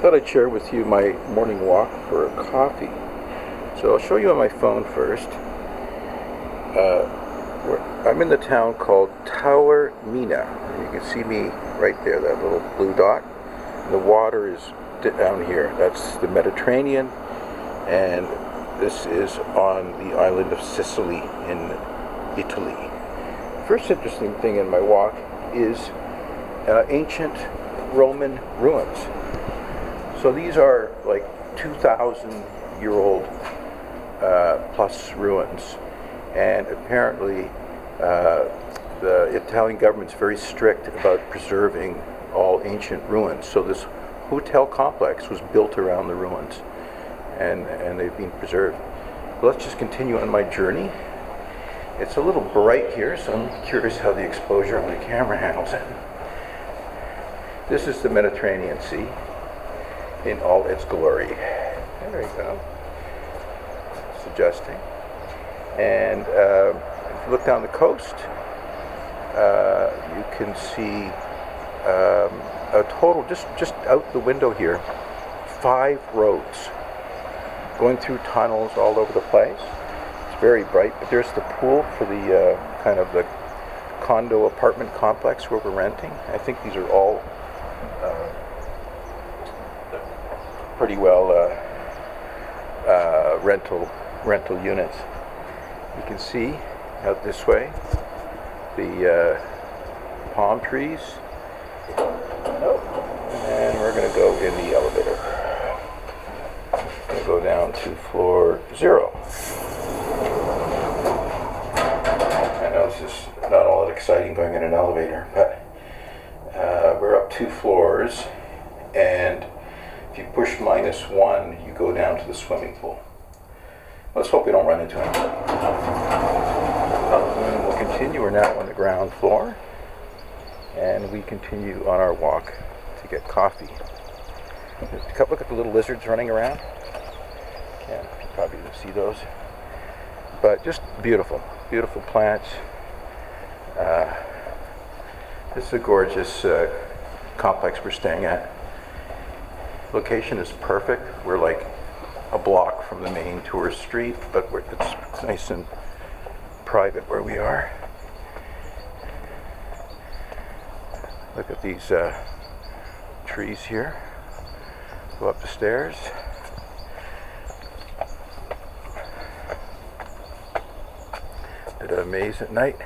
thought I'd share with you my morning walk for coffee. So I'll show you on my phone first. I'm in the town called Taormina. You can see me right there, that little blue dot. The water is down here. That's the Mediterranean, and this is on the island of Sicily in Italy. First interesting thing in my walk is ancient Roman ruins. So these are like 2,000-year-old plus ruins, and apparently the Italian government's very strict about preserving all ancient ruins. So this hotel complex was built around the ruins, and they've been preserved. But let's just continue on my journey. It's a little bright here, so I'm curious how the exposure on the camera handles it. This is the Mediterranean Sea in all its glory. There we go. Suggesting. And if you look down the coast, you can see a total, just out the window here, 5 roads going through tunnels all over the place. It's very bright, but there's the pool for the kind of the condo apartment complex where we're renting. I think these are all pretty well rental units. You can see out this way the palm trees. And we're going to go in the elevator. I'm going to go down to floor 0. I know this is not all that exciting going in an elevator, but we're up 2 floors, and if you push -1, you go down to the swimming pool. Let's hope we don't run into anybody. And we'll continue. We're now on the ground floor, and we continue on our walk to get coffee. Look at the little lizards running around. Can't probably see those, but just beautiful, beautiful plants. This is a gorgeous complex we're staying at. Location is perfect. We're like a block from the main tourist street, but it's nice and private where we are. Look at these trees here. Go up the stairs. Did a maze at night.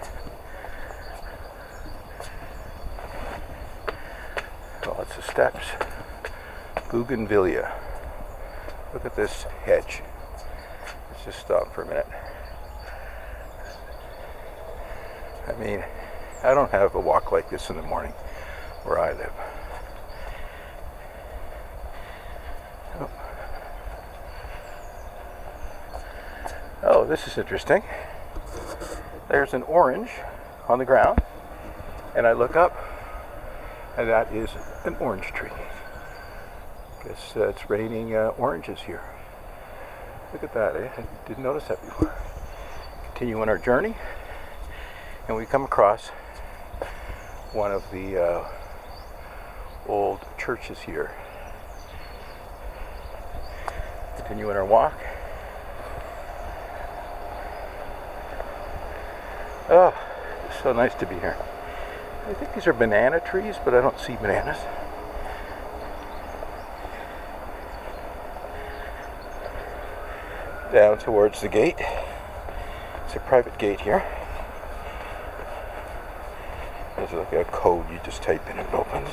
Lots of steps. Bougainvillea. Look at this hedge. Let's just stop for a minute. I mean, I don't have a walk like this in the morning where I live. Oh, this is interesting. There's an orange on the ground, and I look up, and that is an orange tree. Guess it's raining oranges here. Look at that, eh? I didn't notice that before. Continue on our journey, and we come across one of the old churches here. Continue on our walk. Oh, it's so nice to be here. I think these are banana trees, but I don't see bananas. Down towards the gate. It's a private gate here. There's like a code you just type in and it opens.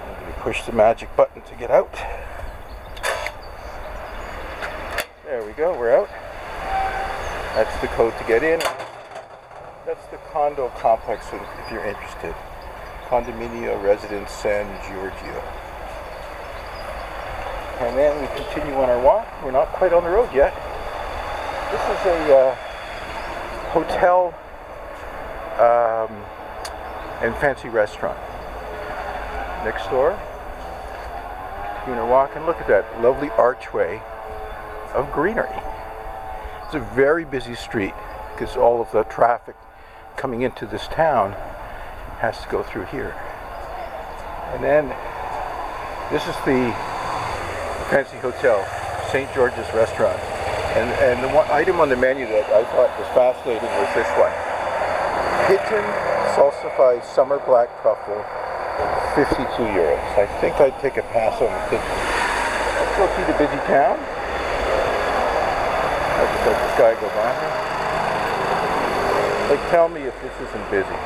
And you push the magic button to get out. There we go, we're out. That's the code to get in. That's the condo complex if you're interested. Condominio Residence San Giorgio. And then we continue on our walk. We're not quite on the road yet. This is a hotel and fancy restaurant. Next door. Continue our walk, and look at that lovely archway of greenery. It's a very busy street because all of the traffic coming into this town has to go through here. And then This is the fancy hotel, St. George's Restaurant. And the one item on the menu that I thought was fascinating was this one. Hidden salsified summer black truffle, 52 euros. I think I'd take a pass on the kitchen. Let's go see the busy town. I just let this guy go by here. Like, tell me if this isn't busy.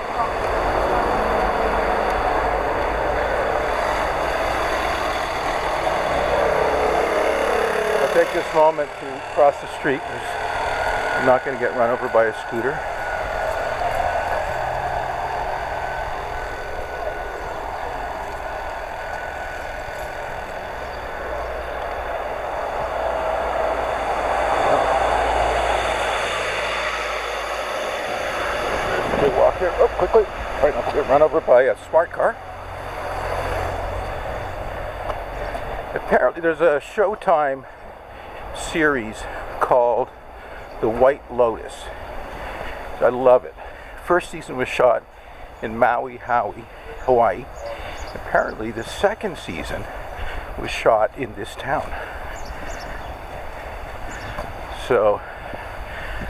I'll take this moment to cross the street because I'm not going to get run over by a scooter. Walk here. Oh, quickly. Try not to get run over by a smart car. Apparently there's a Showtime series called The White Lotus. I love it. First season was shot in Maui, Hawaii. Apparently the second season was shot in this town. So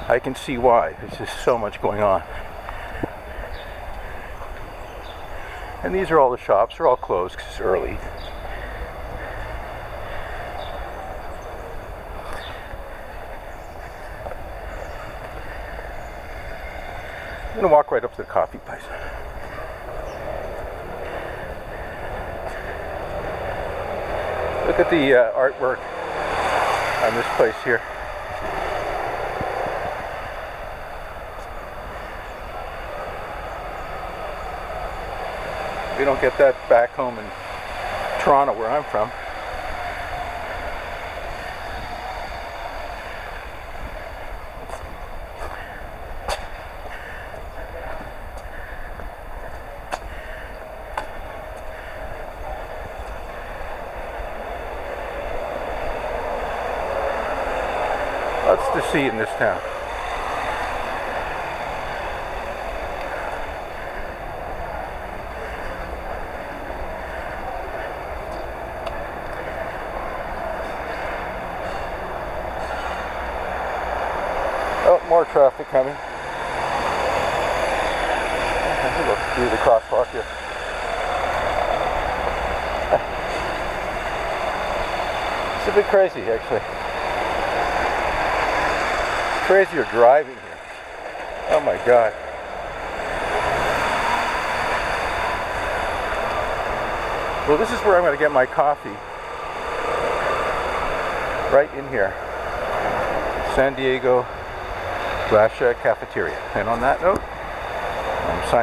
I can see why. There's just so much going on. And these are all the shops. They're all closed because it's early. I'm going to walk right up to the coffee place. Look at the artwork on this place here. We don't get that back home in Toronto, where I'm from. Lots to see in this town. Oh, more traffic coming. Look through the crosswalk here. It's a bit crazy, actually. Crazier driving here. Oh my God. Well, this is where I'm going to get my coffee. Right in here. San Diego Glass Shack Cafeteria. And on that note,